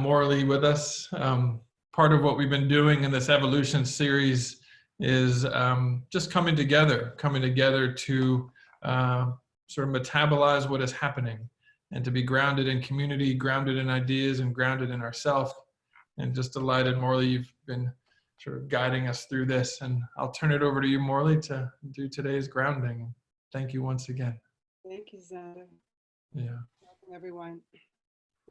Morley with us. Part of what we've been doing in this evolution series is just coming together to sort of metabolize what is happening and to be grounded in community, grounded in ideas, and grounded in ourselves. And just delighted, Morley, you've been sort of guiding us through this. And I'll turn it over to you, Morley, to do today's grounding. Thank you once again. Thank you, Xander. Yeah. Welcome, everyone.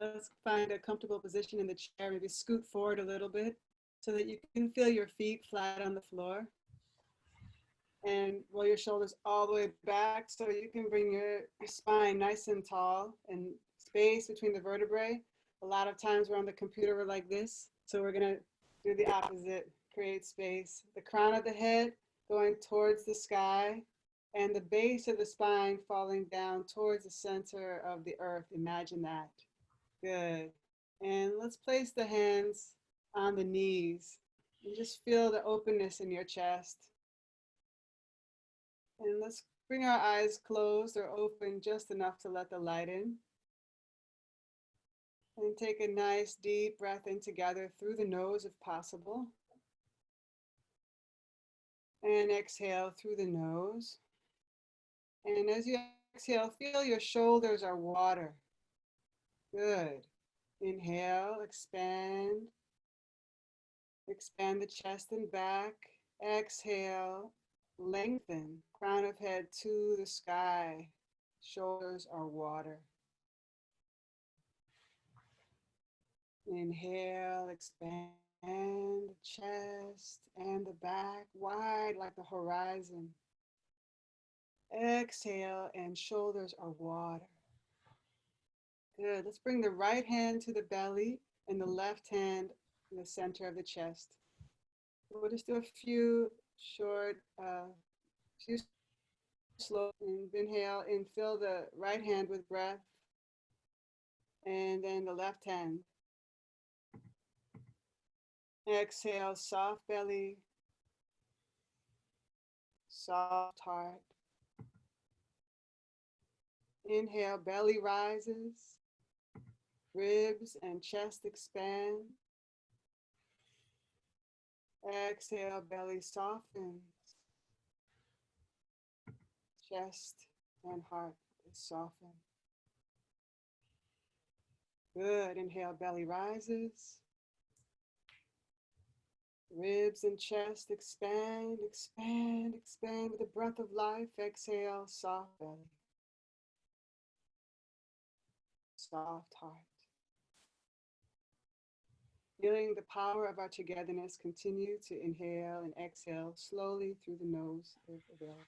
Let's find a comfortable position in the chair. Maybe scoot forward a little bit so that you can feel your feet flat on the floor. And roll your shoulders all the way back so you can bring your spine nice and tall and space between the vertebrae. A lot of times we're on the computer, we're like this. So we're gonna do the opposite, create space. The crown of the head going towards the sky and the base of the spine falling down towards the center of the earth. Imagine that. Good. And let's place the hands on the knees and just feel the openness in your chest. And let's bring our eyes closed or open just enough to let the light in. And take a nice deep breath in together through the nose if possible. And exhale through the nose. And as you exhale, feel your shoulders are water. Good. Inhale, expand. Expand the chest and back. Exhale, lengthen. Crown of head to the sky. Shoulders are water. Inhale, expand the chest and the back wide like the horizon. Exhale and shoulders are water. Good. Let's bring the right hand to the belly and the left hand in the center of the chest. We'll just do a few short, few slow. Inhale and fill the right hand with breath. And then the left hand. Exhale, soft belly, soft heart. Inhale, belly rises, ribs and chest expand. Exhale, belly softens, chest and heart is softened. Good, inhale, belly rises. Ribs and chest expand, expand, expand with a breath of life. Exhale, soft belly. Soft heart. Feeling the power of our togetherness, continue to inhale and exhale slowly through the nose if available.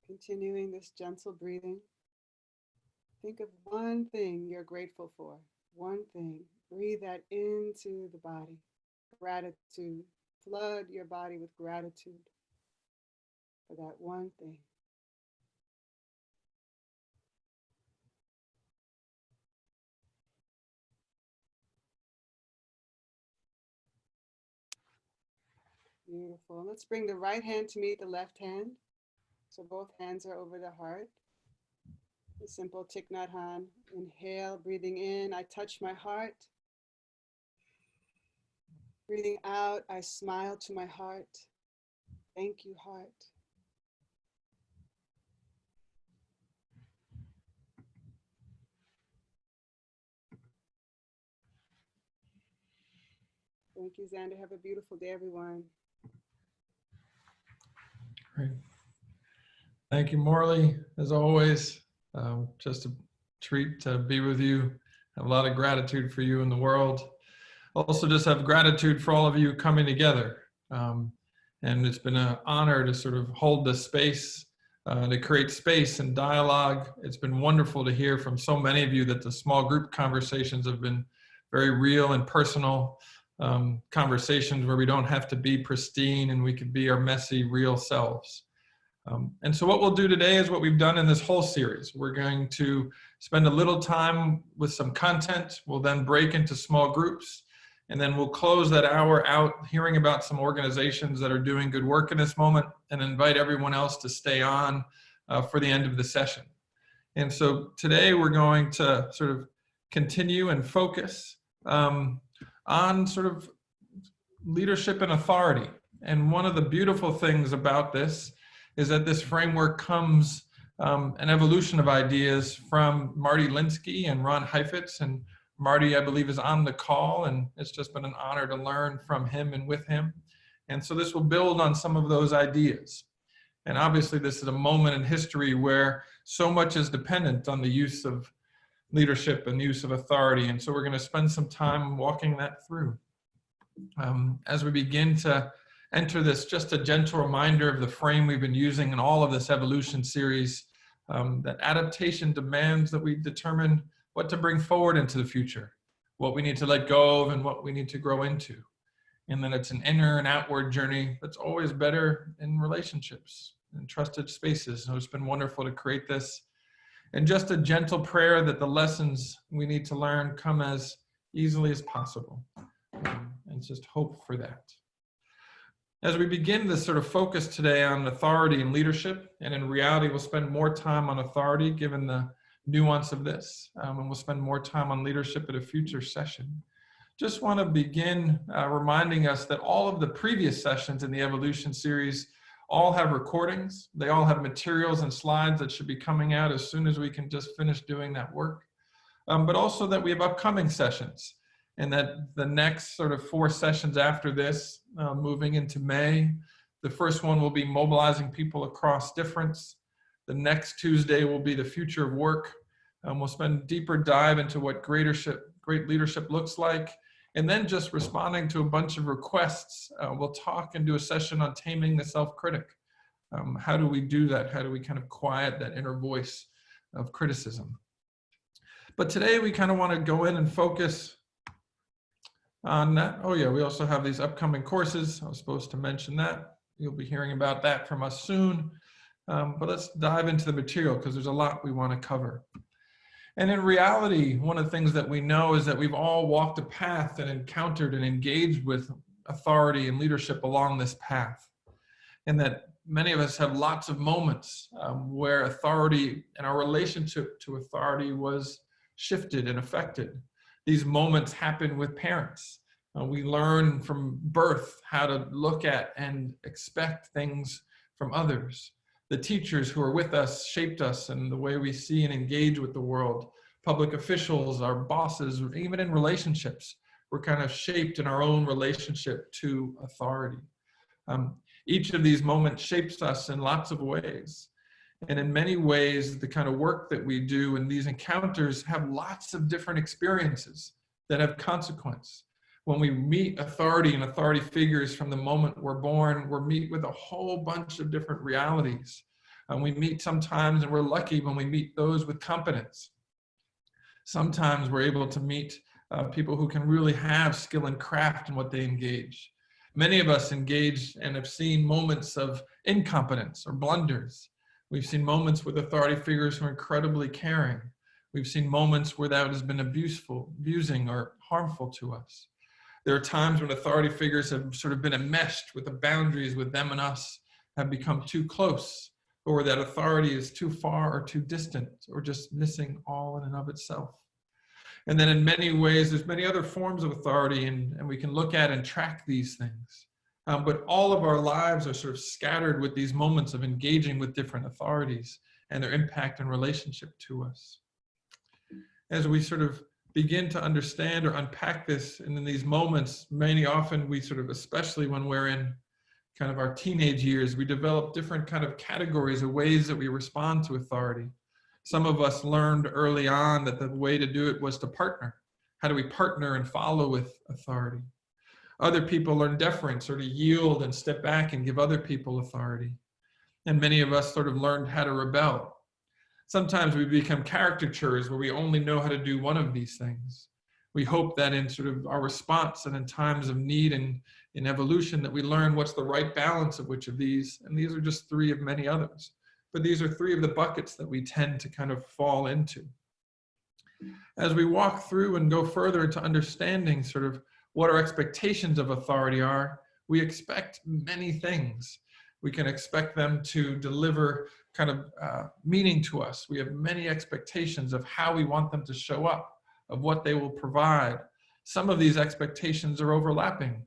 Continuing this gentle breathing. Think of one thing you're grateful for. One thing. Breathe that into the body. Gratitude. Flood your body with gratitude for that one thing. Beautiful. Let's bring the right hand to meet the left hand. So both hands are over the heart. A simple Thich Nhat Hanh. Inhale, breathing in, I touch my heart. Breathing out, I smile to my heart. Thank you, heart. Thank you, Xander. Have a beautiful day, everyone. Great. Thank you, Morley, as always. Just a treat to be with you. I have a lot of gratitude for you in the world. Also just have gratitude for all of you coming together. And it's been an honor to sort of hold this space, to create space and dialogue. It's been wonderful to hear from so many of you that the small group conversations have been very real and personal conversations where we don't have to be pristine and we can be our messy, real selves. And so what we'll do today is what we've done in this whole series. We're going to spend a little time with some content. We'll then break into small groups, and then we'll close that hour out hearing about some organizations that are doing good work in this moment, and invite everyone else to stay on for the end of the session. And so today we're going to sort of continue and focus on sort of leadership and authority. And one of the beautiful things about this is that this framework comes an evolution of ideas from Marty Linsky and Ron Heifetz. And Marty, I believe, is on the call, and it's just been an honor to learn from him and with him. And so this will build on some of those ideas. And obviously this is a moment in history where so much is dependent on the use of leadership and use of authority. And so we're going to spend some time walking that through. As we begin to enter this, just a gentle reminder of the frame we've been using in all of this evolution series, that adaptation demands that we determine what to bring forward into the future, what we need to let go of and what we need to grow into. And then it's an inner and outward journey that's always better in relationships and trusted spaces. So it's been wonderful to create this. And just a gentle prayer that the lessons we need to learn come as easily as possible. And just hope for that. As we begin this sort of focus today on authority and leadership, and in reality, we'll spend more time on authority given the nuance of this, and we'll spend more time on leadership at a future session. Just want to begin reminding us that all of the previous sessions in the evolution series all have recordings. They all have materials and slides that should be coming out as soon as we can just finish doing that work. But also that we have upcoming sessions, and that the next sort of 4 sessions after this, moving into May, the first one will be mobilizing people across difference. The next Tuesday will be the future of work. We'll spend a deeper dive into what great leadership looks like. And then just responding to a bunch of requests, we'll talk and do a session on taming the self-critic. How do we do that? How do we kind of quiet that inner voice of criticism? But today we kind of want to go in and focus on that. Oh yeah, we also have these upcoming courses. I was supposed to mention that. You'll be hearing about that from us soon. But let's dive into the material because there's a lot we want to cover. And in reality, one of the things that we know is that we've all walked a path and encountered and engaged with authority and leadership along this path. And that many of us have lots of moments where authority and our relationship to authority was shifted and affected. These moments happen with parents. We learn from birth how to look at and expect things from others. The teachers who are with us shaped us in the way we see and engage with the world. Public officials, our bosses, even in relationships, we're kind of shaped in our own relationship to authority. Each of these moments shapes us in lots of ways. And in many ways, the kind of work that we do in these encounters have lots of different experiences that have consequence. When we meet authority and authority figures from the moment we're born, we're meet with a whole bunch of different realities. We meet sometimes, and we're lucky when we meet those with competence. Sometimes we're able to meet people who can really have skill and craft in what they engage. Many of us engage and have seen moments of incompetence or blunders. We've seen moments with authority figures who are incredibly caring. We've seen moments where that has been abusing or harmful to us. There are times when authority figures have sort of been enmeshed with the boundaries with them and us have become too close, or that authority is too far or too distant or just missing all in and of itself. And then in many ways, there's many other forms of authority and we can look at and track these things. But all of our lives are sort of scattered with these moments of engaging with different authorities and their impact and relationship to us. As we sort of begin to understand or unpack this, and in these moments, many often we sort of, especially when we're in kind of our teenage years, we develop different kind of categories of ways that we respond to authority. Some of us learned early on that the way to do it was to partner. How do we partner and follow with authority? Other people learn deference, or to yield and step back and give other people authority. And many of us sort of learned how to rebel. Sometimes we become caricatures where we only know how to do one of these things. We hope that in sort of our response and in times of need and in evolution that we learn what's the right balance of which of these, and these are just three of many others. But these are three of the buckets that we tend to kind of fall into. As we walk through and go further into understanding sort of what our expectations of authority are, we expect many things. We can expect them to deliver kind of meaning to us. We have many expectations of how we want them to show up, of what they will provide. Some of these expectations are overlapping.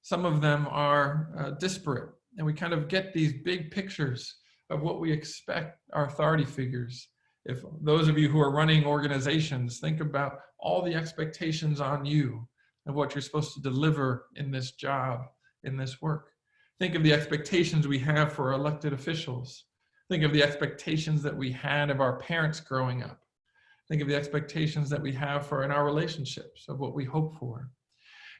Some of them are disparate. And we kind of get these big pictures of what we expect our authority figures. If those of you who are running organizations, think about all the expectations on you of what you're supposed to deliver in this job, in this work. Think of the expectations we have for elected officials. Think of the expectations that we had of our parents growing up. Think of the expectations that we have for in our relationships, of what we hope for.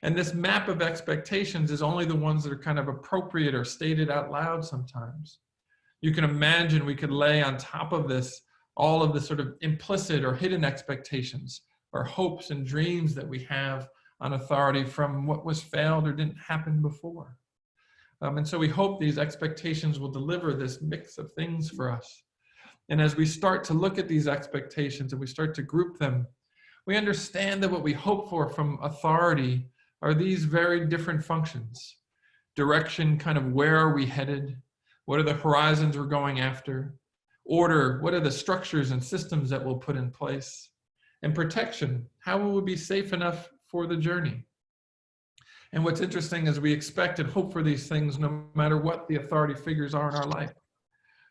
And this map of expectations is only the ones that are kind of appropriate or stated out loud sometimes. You can imagine we could lay on top of this all of the sort of implicit or hidden expectations or hopes and dreams that we have on authority from what was failed or didn't happen before. And so we hope these expectations will deliver this mix of things for us. And as we start to look at these expectations and we start to group them, we understand that what we hope for from authority are these very different functions. Direction, kind of where are we headed? What are the horizons we're going after? Order, what are the structures and systems that we'll put in place? And protection, how will we be safe enough for the journey? And what's interesting is we expect and hope for these things no matter what the authority figures are in our life.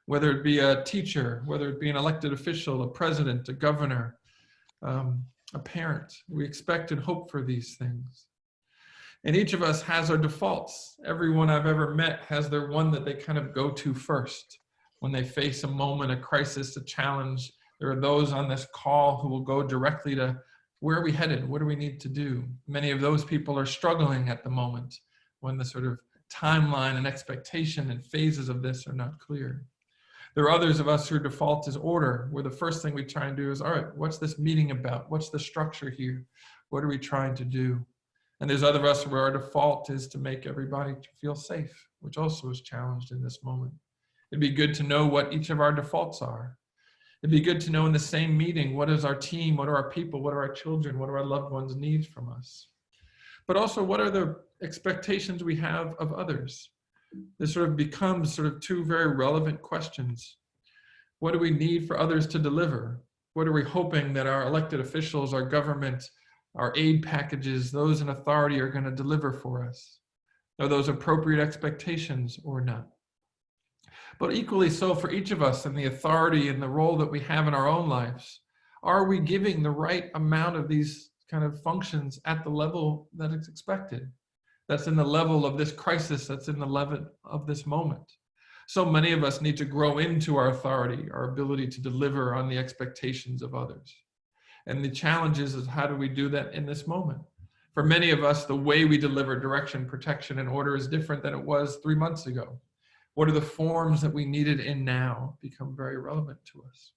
Whether it be a teacher, whether it be an elected official, a president, a governor, a parent, we expect and hope for these things. And each of us has our defaults. Everyone I've ever met has their one that they kind of go to first. When they face a moment, a crisis, a challenge, there are those on this call who will go directly to, where are we headed? What do we need to do? Many of those people are struggling at the moment when the sort of timeline and expectation and phases of this are not clear. There are others of us whose default is order, where the first thing we try and do is, all right, what's this meeting about? What's the structure here? What are we trying to do? And there's other of us where our default is to make everybody feel safe, which also is challenged in this moment. It'd be good to know what each of our defaults are. It'd be good to know in the same meeting, what is our team, what are our people, what are our children, what are our loved ones need from us? But also, what are the expectations we have of others? This sort of becomes sort of two very relevant questions. What do we need for others to deliver? What are we hoping that our elected officials, our government, our aid packages, those in authority are going to deliver for us? Are those appropriate expectations or not? But equally so for each of us and the authority and the role that we have in our own lives, are we giving the right amount of these kind of functions at the level that is expected? That's in the level of this crisis, that's in the level of this moment. So many of us need to grow into our authority, our ability to deliver on the expectations of others. And the challenge is how do we do that in this moment? For many of us, the way we deliver direction, protection, and order is different than it was 3 months ago. What are the forms that we needed in now become very relevant to us?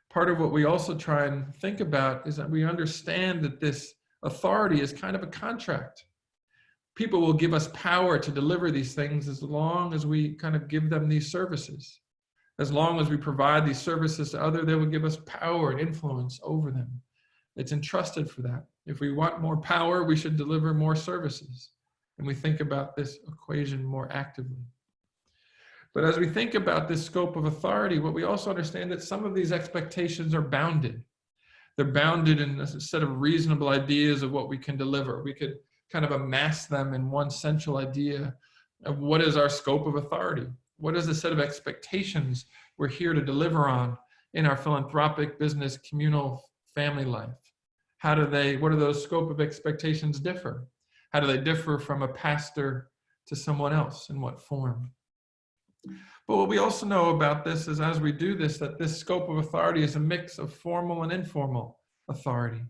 Part of what we also try and think about is that we understand that this authority is kind of a contract. People will give us power to deliver these things as long as we kind of give them these services. As long as we provide these services to others, they will give us power and influence over them. It's entrusted for that. If we want more power, we should deliver more services. And we think about this equation more actively. But as we think about this scope of authority, what we also understand that some of these expectations are bounded. They're bounded in a set of reasonable ideas of what we can deliver. We could kind of amass them in one central idea of what is our scope of authority. What is the set of expectations we're here to deliver on in our philanthropic, business, communal, family life? What do those scope of expectations differ? How do they differ from a pastor to someone else? In what form? But what we also know about this is as we do this, that this scope of authority is a mix of formal and informal authority.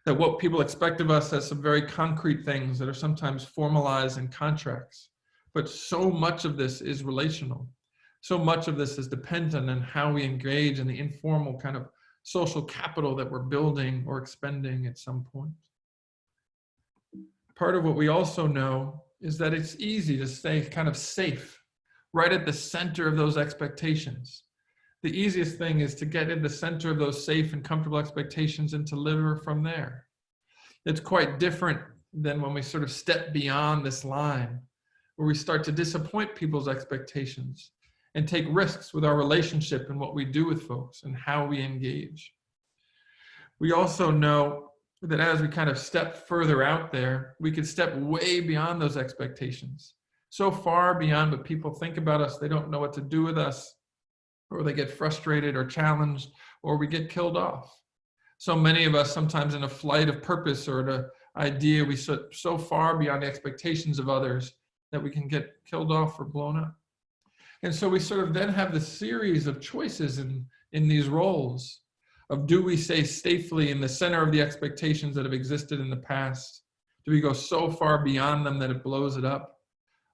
That what people expect of us has some very concrete things that are sometimes formalized in contracts. But so much of this is relational. So much of this is dependent on how we engage in the informal kind of social capital that we're building or expending at some point. Part of what we also know is that it's easy to stay kind of safe, right at the center of those expectations. The easiest thing is to get in the center of those safe and comfortable expectations and to live from there. It's quite different than when we sort of step beyond this line, where we start to disappoint people's expectations and take risks with our relationship and what we do with folks and how we engage. We also know that as we kind of step further out there, we could step way beyond those expectations, so far beyond what people think about us. They don't know what to do with us, or they get frustrated or challenged, or we get killed off. So many of us, sometimes in a flight of purpose or the idea, we sit so far beyond the expectations of others that we can get killed off or blown up. And so we sort of then have the series of choices in these roles of, do we stay safely in the center of the expectations that have existed in the past? Do we go so far beyond them that it blows it up?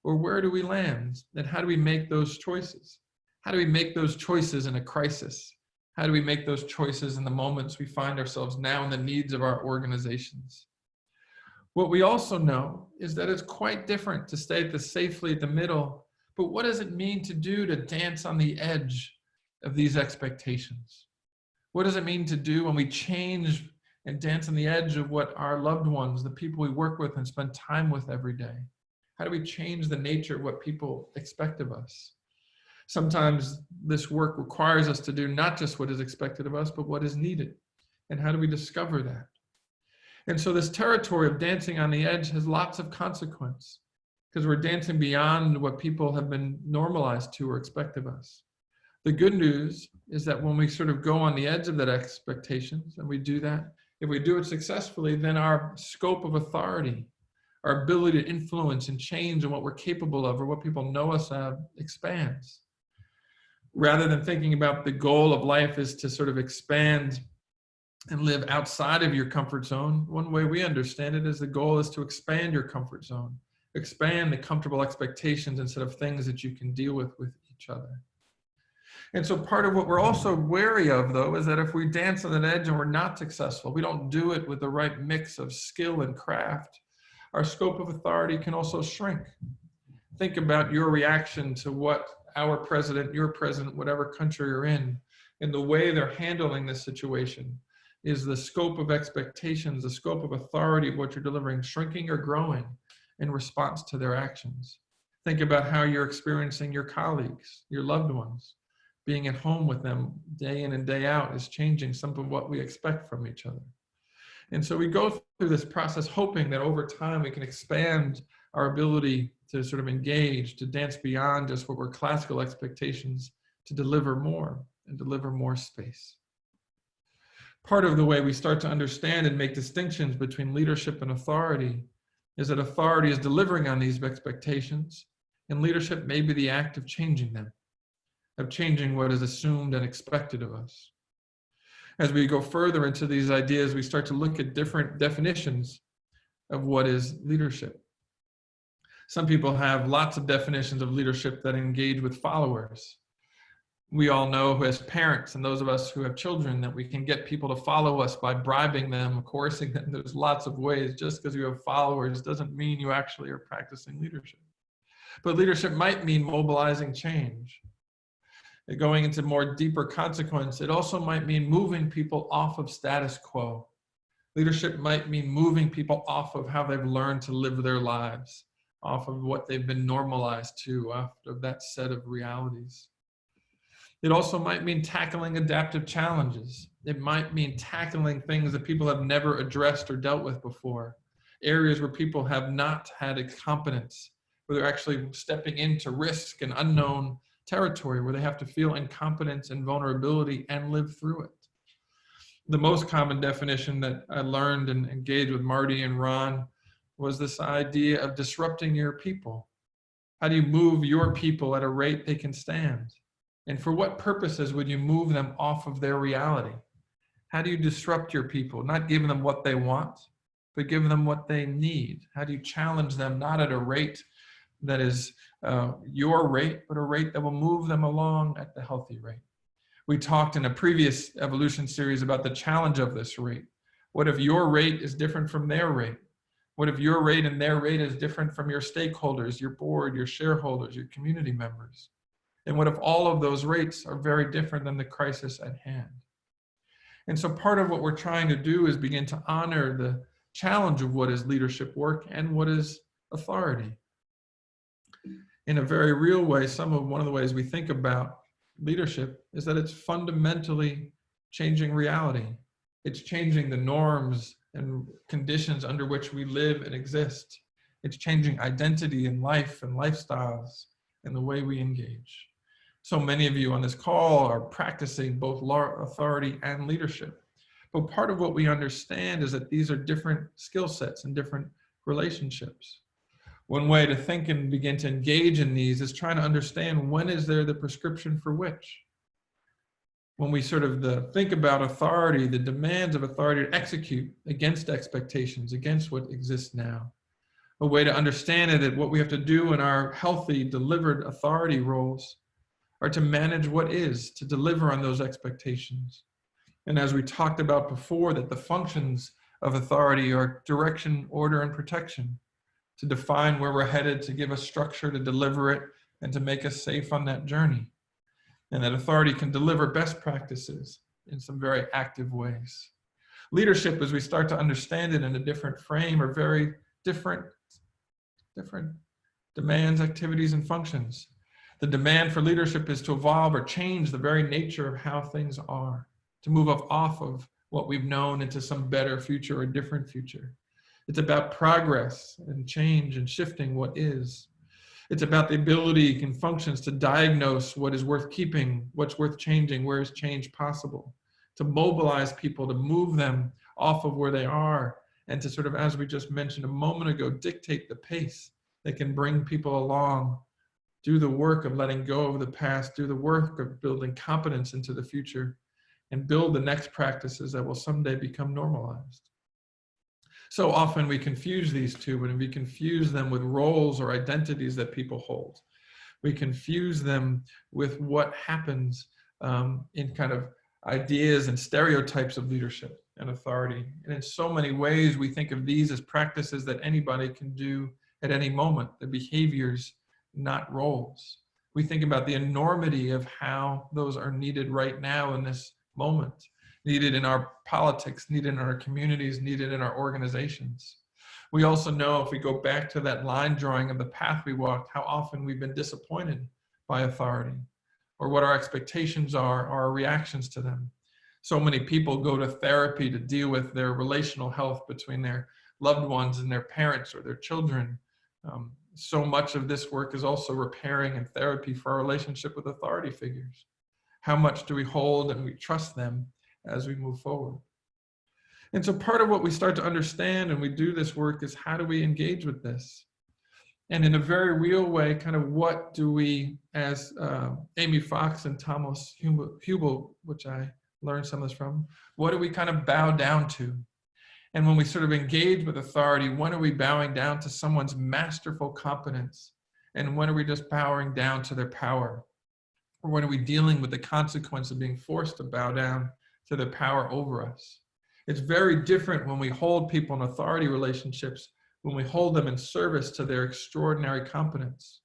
Or where do we land? And how do we make those choices? How do we make those choices in a crisis? How do we make those choices in the moments we find ourselves now in the needs of our organizations? What we also know is that it's quite different to stay safely at the middle, but what does it mean to dance on the edge of these expectations? What does it mean to do when we change and dance on the edge of what our loved ones, the people we work with and spend time with every day? How do we change the nature of what people expect of us? Sometimes this work requires us to do not just what is expected of us, but what is needed. And how do we discover that? And so this territory of dancing on the edge has lots of consequence, because we're dancing beyond what people have been normalized to or expect of us. The good news is that when we sort of go on the edge of that expectations, and we do that, if we do it successfully, then our scope of authority, our ability to influence and change and what we're capable of or what people know us of expands. Rather than thinking about the goal of life is to sort of expand and live outside of your comfort zone, one way we understand it is the goal is to expand your comfort zone, expand the comfortable expectations instead of things that you can deal with each other. And so part of what we're also wary of, though, is that if we dance on an edge and we're not successful, we don't do it with the right mix of skill and craft, our scope of authority can also shrink. Think about your reaction to what our president, your president, whatever country you're in, and the way they're handling this situation. Is the scope of expectations, the scope of authority of what you're delivering shrinking or growing in response to their actions? Think about how you're experiencing your colleagues, your loved ones. Being at home with them day in and day out is changing some of what we expect from each other. And so we go through this process hoping that over time we can expand our ability to sort of engage, to dance beyond just what were classical expectations, to deliver more and deliver more space. Part of the way we start to understand and make distinctions between leadership and authority is that authority is delivering on these expectations, and leadership may be the act of changing them, of changing what is assumed and expected of us. As we go further into these ideas, we start to look at different definitions of what is leadership. Some people have lots of definitions of leadership that engage with followers. We all know as parents and those of us who have children that we can get people to follow us by bribing them, coercing them. There's lots of ways. Just because you have followers doesn't mean you actually are practicing leadership. But leadership might mean mobilizing change. Going into more deeper consequence, it also might mean moving people off of status quo. Leadership might mean moving people off of how they've learned to live their lives, off of what they've been normalized to, off of that set of realities. It also might mean tackling adaptive challenges. It might mean tackling things that people have never addressed or dealt with before, areas where people have not had a competence, where they're actually stepping into risk and unknown territory, where they have to feel incompetence and vulnerability and live through it. The most common definition that I learned and engaged with Marty and Ron was this idea of disrupting your people. How do you move your people at a rate they can stand? And for what purposes would you move them off of their reality? How do you disrupt your people? Not give them what they want, but give them what they need. How do you challenge them, not at a rate that is your rate, but a rate that will move them along at the healthy rate? We talked in a previous evolution series about the challenge of this rate. What if your rate is different from their rate? What if your rate and their rate is different from your stakeholders, your board, your shareholders, your community members? And what if all of those rates are very different than the crisis at hand? And so part of what we're trying to do is begin to honor the challenge of what is leadership work and what is authority. In a very real way, one of the ways we think about leadership is that it's fundamentally changing reality. It's changing the norms and conditions under which we live and exist. It's changing identity in life and lifestyles and the way we engage. So many of you on this call are practicing both authority and leadership. But part of what we understand is that these are different skill sets and different relationships. One way to think and begin to engage in these is trying to understand when is there the prescription for which. When we sort of think about authority, the demands of authority to execute against expectations, against what exists now. A way to understand it, that what we have to do in our healthy, delivered authority roles are to manage what is, to deliver on those expectations. And as we talked about before, that the functions of authority are direction, order, and protection, to define where we're headed, to give us structure, to deliver it, and to make us safe on that journey. And that authority can deliver best practices in some very active ways. Leadership, as we start to understand it in a different frame, are very different demands, activities, and functions. The demand for leadership is to evolve or change the very nature of how things are, to move off of what we've known into some better future or different future. It's about progress and change and shifting what is. It's about the ability and functions to diagnose what is worth keeping, what's worth changing, where is change possible, to mobilize people, to move them off of where they are, and to sort of, as we just mentioned a moment ago, dictate the pace that can bring people along, do the work of letting go of the past, do the work of building competence into the future, and build the next practices that will someday become normalized. So often we confuse these two, and we confuse them with roles or identities that people hold. We confuse them with what happens in kind of ideas and stereotypes of leadership and authority. And in so many ways, we think of these as practices that anybody can do at any moment, the behaviors, not roles. We think about the enormity of how those are needed right now in this moment. Needed in our politics, needed in our communities, needed in our organizations. We also know, if we go back to that line drawing of the path we walked, how often we've been disappointed by authority, or what our expectations are, or our reactions to them. So many people go to therapy to deal with their relational health between their loved ones and their parents or their children. So much of this work is also repairing and therapy for our relationship with authority figures. How much do we hold and we trust them as we move forward? And so part of what we start to understand and we do this work is, how do we engage with this? And in a very real way, kind of what do we, as Amy Fox and Thomas Hubel, which I learned some of this from, what do we kind of bow down to? And when we sort of engage with authority, when are we bowing down to someone's masterful competence? And when are we just bowing down to their power? Or when are we dealing with the consequence of being forced to bow down to their power over us? It's very different when we hold people in authority relationships, when we hold them in service to their extraordinary competence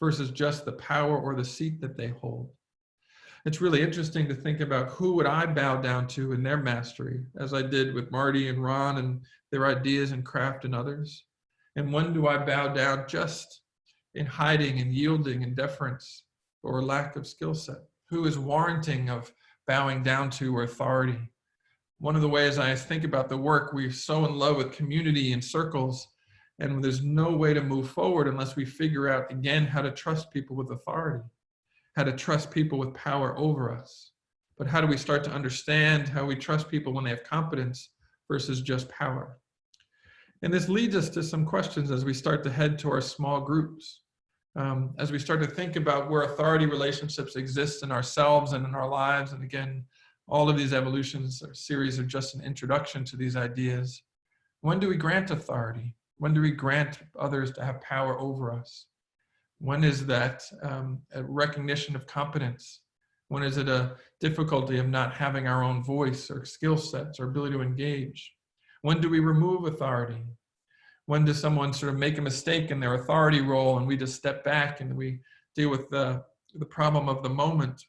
versus just the power or the seat that they hold. It's really interesting to think about, who would I bow down to in their mastery, as I did with Marty and Ron and their ideas and craft and others? And when do I bow down just in hiding and yielding and deference or lack of skill set? Who is warranting of bowing down to or authority? One of the ways I think about the work, we're so in love with community and circles, and there's no way to move forward unless we figure out, again, how to trust people with authority, how to trust people with power over us. But how do we start to understand how we trust people when they have competence versus just power? And this leads us to some questions as we start to head to our small groups. As we start to think about where authority relationships exist in ourselves and in our lives, and again, all of these evolutions or series are just an introduction to these ideas. When do we grant authority? When do we grant others to have power over us? When is that a recognition of competence When is it a difficulty of not having our own voice or skill sets or ability to engage? When do we remove authority? When does someone sort of make a mistake in their authority role and we just step back and we deal with the problem of the moment?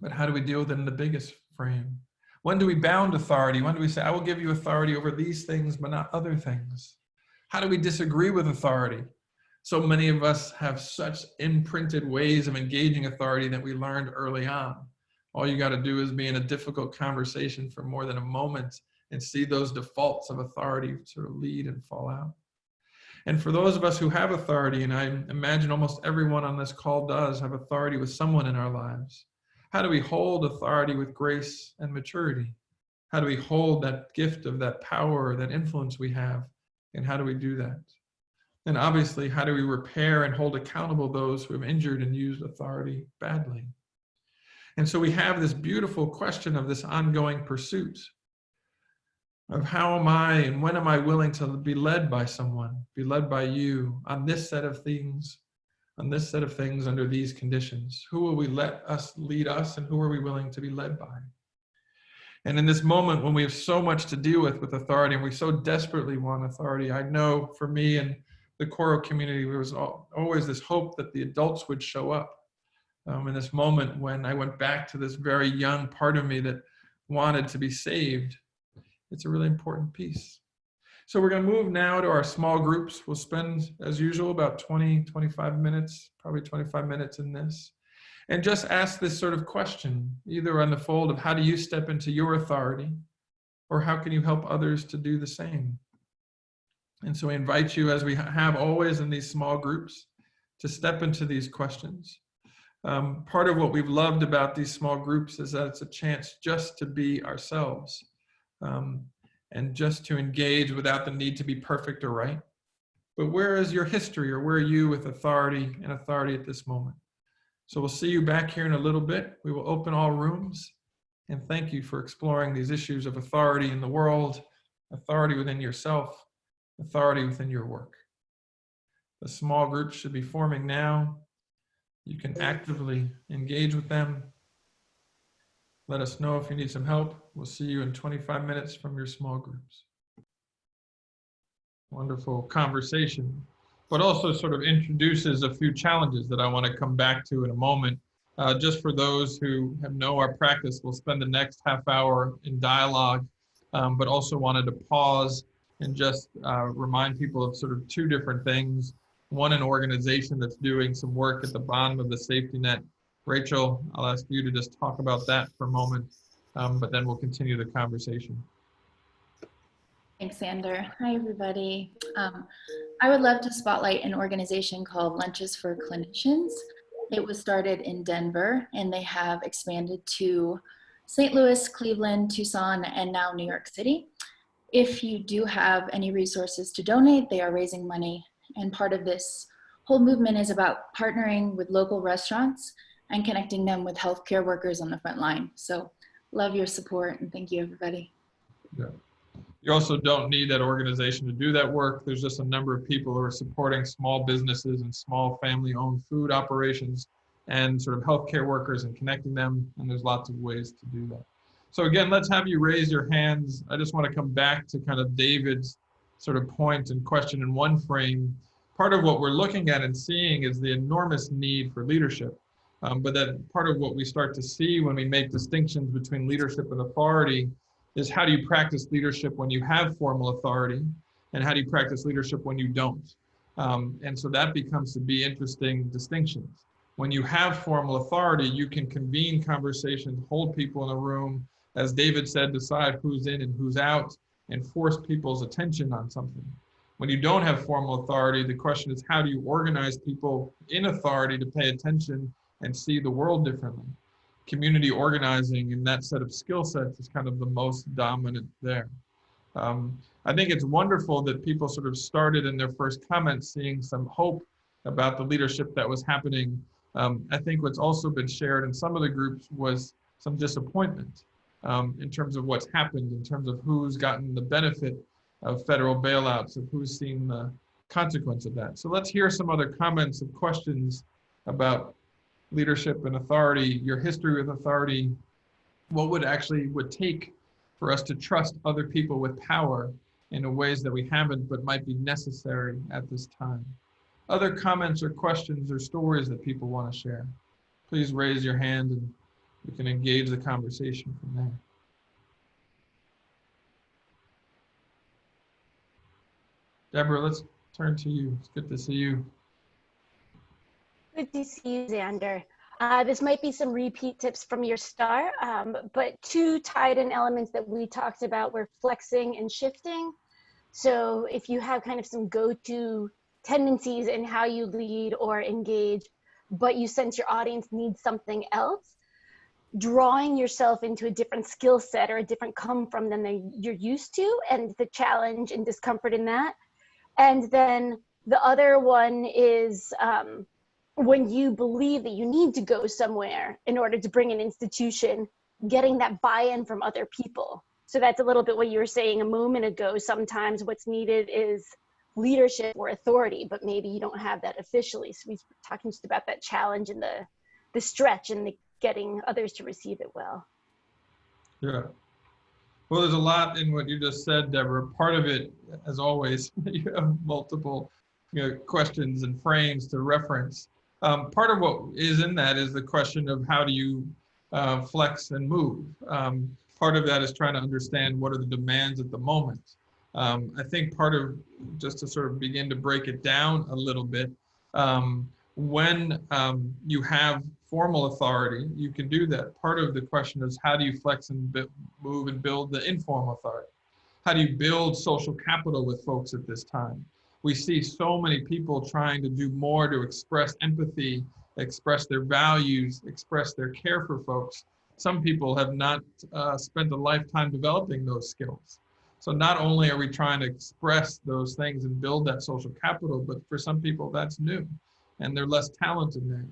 But how do we deal with it in the biggest frame? When do we bound authority? When do we say, I will give you authority over these things, but not other things? How do we disagree with authority? So many of us have such imprinted ways of engaging authority that we learned early on. All you got to do is be in a difficult conversation for more than a moment and see those defaults of authority sort of lead and fall out. And for those of us who have authority, and I imagine almost everyone on this call does have authority with someone in our lives, how do we hold authority with grace and maturity? How do we hold that gift of that power, that influence we have? And how do we do that? And obviously, how do we repair and hold accountable those who have injured and used authority badly? And so we have this beautiful question of this ongoing pursuit of how am I and when am I willing to be led by someone, be led by you on this set of things, under these conditions? Who will we let us lead us, and who are we willing to be led by? And in this moment when we have so much to deal with authority, and we so desperately want authority, I know for me and the choral community, there was always this hope that the adults would show up. In this moment when I went back to this very young part of me that wanted to be saved, it's a really important piece. So we're going to move now to our small groups. We'll spend, as usual, about 25 minutes, probably 25 minutes in this. And just ask this sort of question, either on the fold of how do you step into your authority, or how can you help others to do the same? And so I invite you, as we have always in these small groups, to step into these questions. Part of what we've loved about these small groups is that it's a chance just to be ourselves, and just to engage without the need to be perfect or right. But where is your history, or where are you with authority and authority at this moment? So we'll see you back here in a little bit. We will open all rooms, and thank you for exploring these issues of authority in the world, authority within yourself, authority within your work. The small groups should be forming now. You can actively engage with them. Let us know if you need some help. We'll see you in 25 minutes from your small groups. Wonderful conversation, but also sort of introduces a few challenges that I want to come back to in a moment. Just for those who know our practice, we'll spend the next half hour in dialogue, but also wanted to pause and just remind people of sort of two different things. One, an organization that's doing some work at the bottom of the safety net. Rachel, I'll ask you to just talk about that for a moment, but then we'll continue the conversation. Thanks, Sander. Hi, everybody. I would love to spotlight an organization called Lunches for Clinicians. It was started in Denver, and they have expanded to St. Louis, Cleveland, Tucson, and now New York City. If you do have any resources to donate, they are raising money. And part of this whole movement is about partnering with local restaurants and connecting them with healthcare workers on the front line. So love your support, and thank you, everybody. Yeah. You also don't need that organization to do that work. There's just a number of people who are supporting small businesses and small family-owned food operations and sort of healthcare workers and connecting them, and there's lots of ways to do that. So again, let's have you raise your hands. I just want to come back to kind of David's sort of point and question in one frame. Part of what we're looking at and seeing is the enormous need for leadership. But that part of what we start to see when we make distinctions between leadership and authority is how do you practice leadership when you have formal authority, and how do you practice leadership when you don't? And so that becomes to be interesting distinctions. When you have formal authority, you can convene conversations, hold people in a room, as David said, decide who's in and who's out, and force people's attention on something. When you don't have formal authority, the question is how do you organize people in authority to pay attention and see the world differently? Community organizing and that set of skill sets is kind of the most dominant there. I think it's wonderful that people sort of started in their first comments seeing some hope about the leadership that was happening. I think what's also been shared in some of the groups was some disappointment in terms of what's happened, in terms of who's gotten the benefit of federal bailouts, of who's seen the consequence of that. So let's hear some other comments and questions about leadership and authority, your history with authority, what would take for us to trust other people with power in ways that we haven't but might be necessary at this time. Other comments or questions or stories that people want to share, please raise your hand and we can engage the conversation from there. Deborah, let's turn to you. It's good to see you. Good to see you, Xander. This might be some repeat tips from your start, but two tied-in elements that we talked about were flexing and shifting. So if you have kind of some go-to tendencies in how you lead or engage, but you sense your audience needs something else, drawing yourself into a different skill set or a different come from than you're used to, and the challenge and discomfort in that. And then the other one is when you believe that you need to go somewhere in order to bring an institution, getting that buy-in from other people. So that's a little bit what you were saying a moment ago. Sometimes what's needed is leadership or authority, but maybe you don't have that officially. So we're talking just about that challenge and the stretch and the getting others to receive it well. Yeah. Well, there's a lot in what you just said, Deborah. Part of it, as always, you have multiple questions and frames to reference. Part of what is in that is the question of how do you flex and move. Part of that is trying to understand what are the demands at the moment. I think part of, just to sort of begin to break it down a little bit, when you have formal authority, you can do that. Part of the question is how do you flex and move and build the informal authority? How do you build social capital with folks at this time? We see so many people trying to do more to express empathy, express their values, express their care for folks. Some people have not spent a lifetime developing those skills. So not only are we trying to express those things and build that social capital, but for some people that's new and they're less talented there.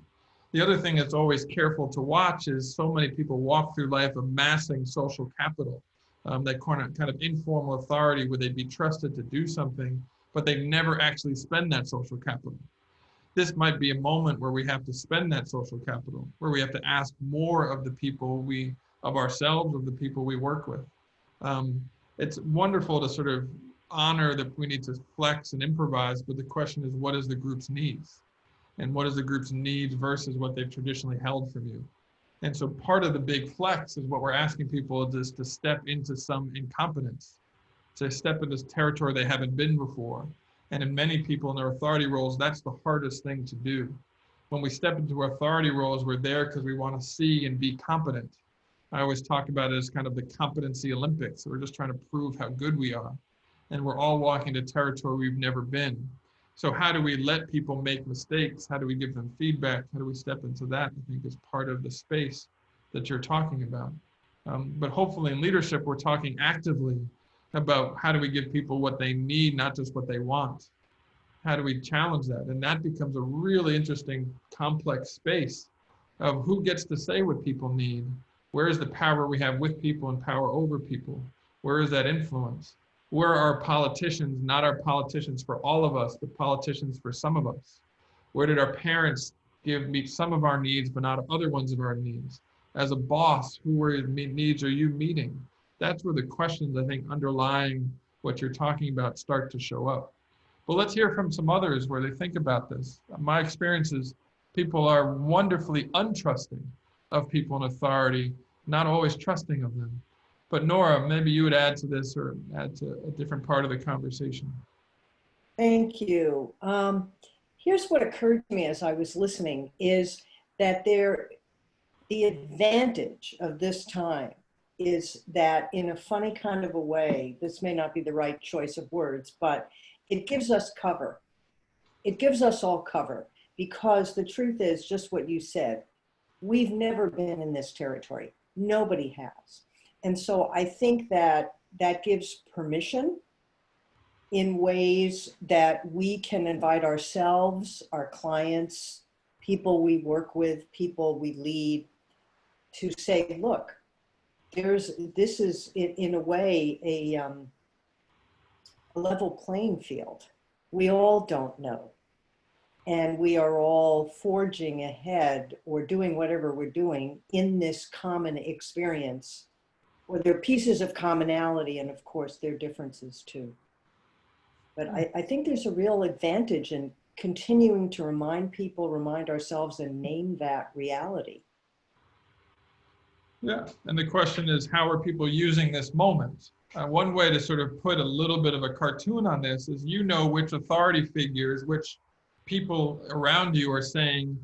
The other thing that's always careful to watch is so many people walk through life amassing social capital, that kind of informal authority where they'd be trusted to do something, but they never actually spend that social capital. This might be a moment where we have to spend that social capital, where we have to ask more of the people of ourselves, of the people we work with. It's wonderful to sort of honor that we need to flex and improvise, but the question is, what is the group's needs? And what is the group's needs versus what they've traditionally held from you? And so part of the big flex is what we're asking people is to step into some incompetence, to step into territory they haven't been before. And in many people in their authority roles, that's the hardest thing to do. When we step into authority roles, we're there because we want to see and be competent. I always talk about it as kind of the competency Olympics. We're just trying to prove how good we are. And we're all walking to territory we've never been. So how do we let people make mistakes? How do we give them feedback? How do we step into that? I think is part of the space that you're talking about. But hopefully in leadership, we're talking actively about how do we give people what they need, not just what they want. How do we challenge that? And that becomes a really interesting, complex space of who gets to say what people need. Where is the power we have with people and power over people? Where is that influence? Where are politicians, not our politicians for all of us, but politicians for some of us? Where did our parents meet some of our needs, but not other ones of our needs? As a boss, needs are you meeting? That's where the questions, I think, underlying what you're talking about start to show up. But let's hear from some others where they think about this. My experience is people are wonderfully untrusting of people in authority, not always trusting of them. But Nora, maybe you would add to this or add to a different part of the conversation. Thank you. Here's what occurred to me as I was listening is that the advantage of this time is that in a funny kind of a way, this may not be the right choice of words, but it gives us cover. It gives us all cover because the truth is just what you said. We've never been in this territory. Nobody has. And so I think that that gives permission in ways that we can invite ourselves, our clients, people we work with, people we lead, to say, look, this is in a way a level playing field. We all don't know. and we are all forging ahead or doing whatever we're doing in this common experience, or there are pieces of commonality, and of course there are differences too. But I think there's a real advantage in continuing to remind people, remind ourselves, and name that reality. Yeah, and the question is, how are people using this moment? One way to sort of put a little bit of a cartoon on this is, you know, which authority figures, which people around you are saying,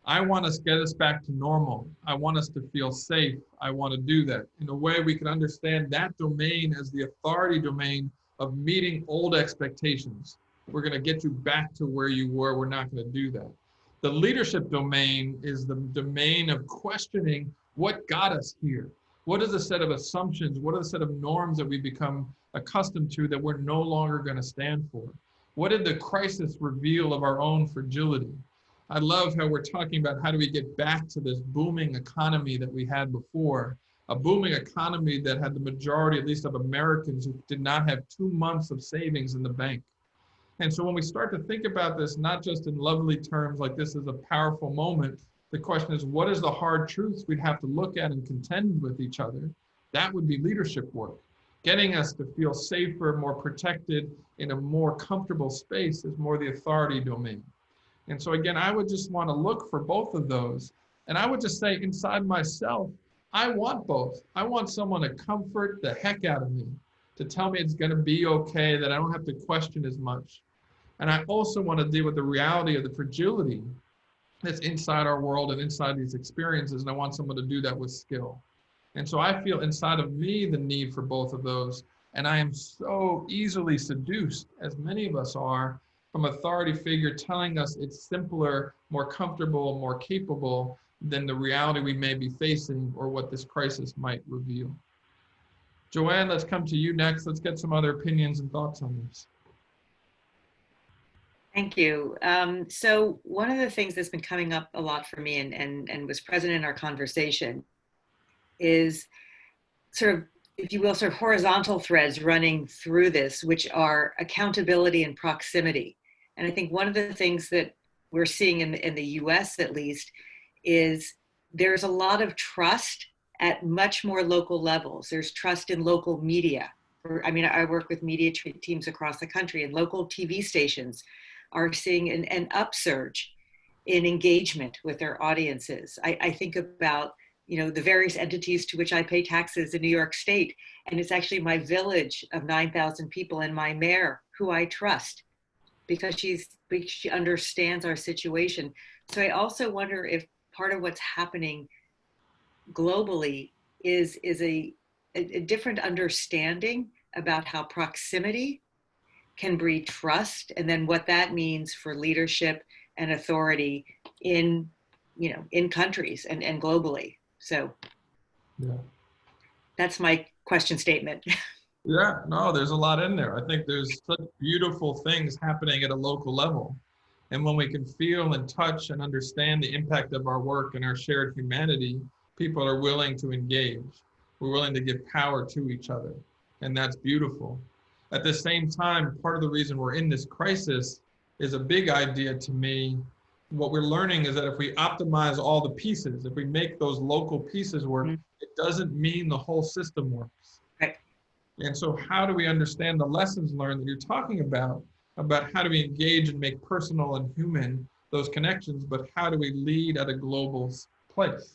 I want us to get us back to normal. I want us to feel safe. I want to do that. In a way, we can understand that domain as the authority domain of meeting old expectations. We're going to get you back to where you were. We're not going to do that. The leadership domain is the domain of questioning what got us here. What is a set of assumptions? What are the set of norms that we become accustomed to that we're no longer going to stand for? What did the crisis reveal of our own fragility? I love how we're talking about how do we get back to this booming economy that we had before, a booming economy that had the majority, at least of Americans, who did not have 2 months of savings in the bank. And so when we start to think about this, not just in lovely terms like this is a powerful moment, the question is, what is the hard truths we'd have to look at and contend with each other? That would be leadership work. Getting us to feel safer, more protected, in a more comfortable space is more the authority domain. And so again, I would just want to look for both of those. And I would just say inside myself, I want both. I want someone to comfort the heck out of me, to tell me it's going to be okay, that I don't have to question as much. And I also want to deal with the reality of the fragility that's inside our world and inside these experiences. And I want someone to do that with skill. And so I feel inside of me the need for both of those. And I am so easily seduced, as many of us are, from authority figure telling us it's simpler, more comfortable, more capable than the reality we may be facing or what this crisis might reveal. Joanne, let's come to you next. Let's get some other opinions and thoughts on this. Thank you. So one of the things that's been coming up a lot for me and was present in our conversation is sort of, if you will, sort of horizontal threads running through this, which are accountability and proximity. And I think one of the things that we're seeing in the US at least is there's a lot of trust at much more local levels. There's trust in local media. I mean, I work with media teams across the country, and local TV stations are seeing an upsurge in engagement with their audiences. I think about, you know, the various entities to which I pay taxes in New York State, and it's actually my village of 9,000 people and my mayor who I trust because she understands our situation. So I also wonder if part of what's happening globally is a different understanding about how proximity can breed trust, and then what that means for leadership and authority in, you know, in countries and globally. So Yeah. That's my question statement. Yeah, no, there's a lot in there. I think there's such beautiful things happening at a local level. And when we can feel and touch and understand the impact of our work and our shared humanity, people are willing to engage. We're willing to give power to each other. And that's beautiful. At the same time, part of the reason we're in this crisis is a big idea to me. What we're learning is that if we optimize all the pieces, if we make those local pieces work, it doesn't mean the whole system works. Right. And so how do we understand the lessons learned that you're talking about how do we engage and make personal and human those connections, but how do we lead at a global place?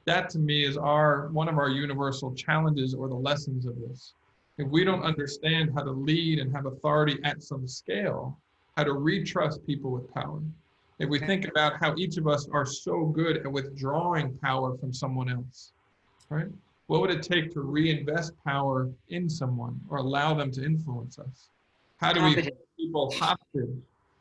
That to me is one of our universal challenges or the lessons of this. If we don't understand how to lead and have authority at some scale, how to retrust people with power, if we think about how each of us are so good at withdrawing power from someone else, right? What would it take to reinvest power in someone or allow them to influence us? How do we hold people hostage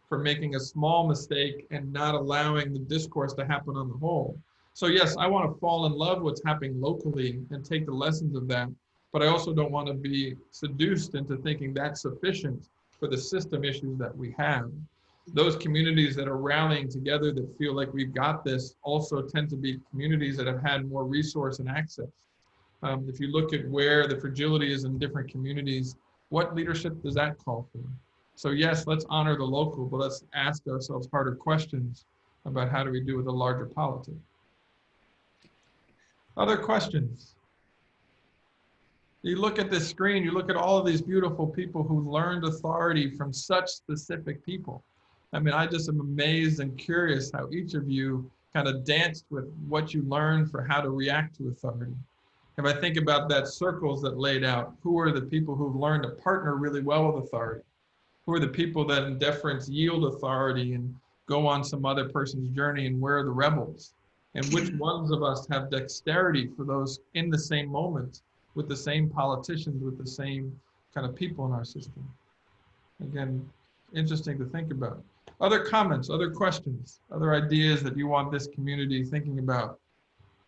for making a small mistake and not allowing the discourse to happen on the whole? So yes, I want to fall in love with what's happening locally and take the lessons of that, but I also don't want to be seduced into thinking that's sufficient for the system issues that we have. Those communities that are rallying together that feel like we've got this also tend to be communities that have had more resource and access. If you look at where the fragility is in different communities, what leadership does that call for? So yes, let's honor the local, but let's ask ourselves harder questions about how do we do with a larger politic. Other questions? You look at this screen, you look at all of these beautiful people who learned authority from such specific people. I mean, I just am amazed and curious how each of you kind of danced with what you learned for how to react to authority. If I think about that circles that laid out, who are the people who've learned to partner really well with authority? Who are the people that in deference yield authority and go on some other person's journey, and where are the rebels? And which ones of us have dexterity for those in the same moment with the same politicians, with the same kind of people in our system? Again, interesting to think about. Other comments, other questions, other ideas that you want this community thinking about?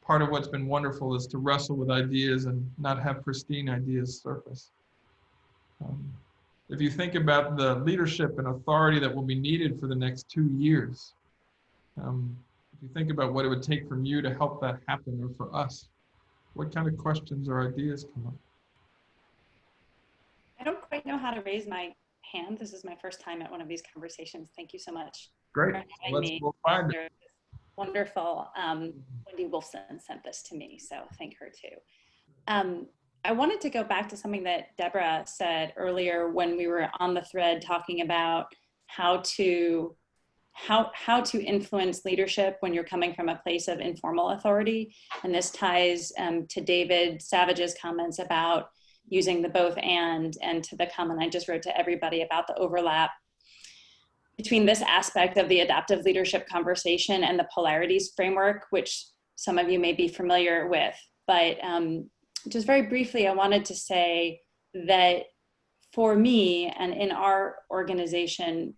Part of what's been wonderful is to wrestle with ideas and not have pristine ideas surface. If you think about the leadership and authority that will be needed for the next 2 years, if you think about what it would take from you to help that happen, or for us, what kind of questions or ideas come up? I don't quite know how to raise my hand. This is my first time at one of these conversations. Thank you so much. Great. For having me. We'll find it. Wonderful. Wendy Wolfson sent this to me, so thank her too. I wanted to go back to something that Deborah said earlier when we were on the thread talking about how to influence leadership when you're coming from a place of informal authority. And this ties to David Savage's comments about using the both and to the comment I just wrote to everybody about the overlap between this aspect of the adaptive leadership conversation and the polarities framework, which some of you may be familiar with. But just very briefly, I wanted to say that for me and in our organization,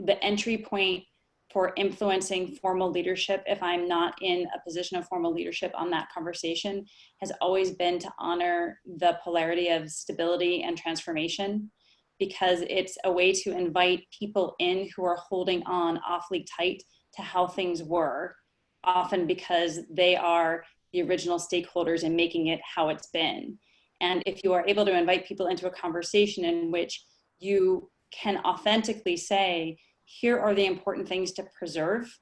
the entry point for influencing formal leadership, if I'm not in a position of formal leadership on that conversation, has always been to honor the polarity of stability and transformation, because it's a way to invite people in who are holding on awfully tight to how things were, often because they are the original stakeholders in making it how it's been. And if you are able to invite people into a conversation in which you can authentically say, here are the important things to preserve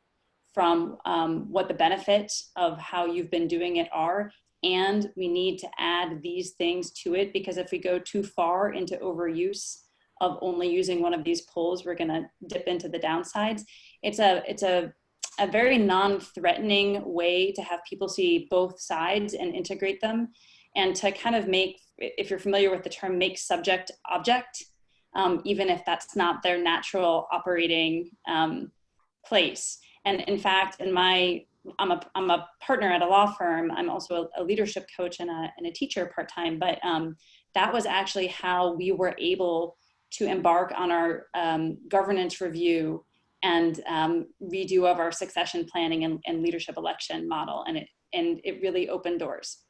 from what the benefits of how you've been doing it are, and we need to add these things to it, because if we go too far into overuse of only using one of these poles, we're gonna dip into the downsides. It's a very non-threatening way to have people see both sides and integrate them, and to kind of make, if you're familiar with the term, make subject object, even if that's not their natural operating place. And in fact, I'm a partner at a law firm. I'm also a leadership coach and a teacher part-time, but that was actually how we were able to embark on our governance review and redo of our succession planning and leadership election model. And it really opened doors.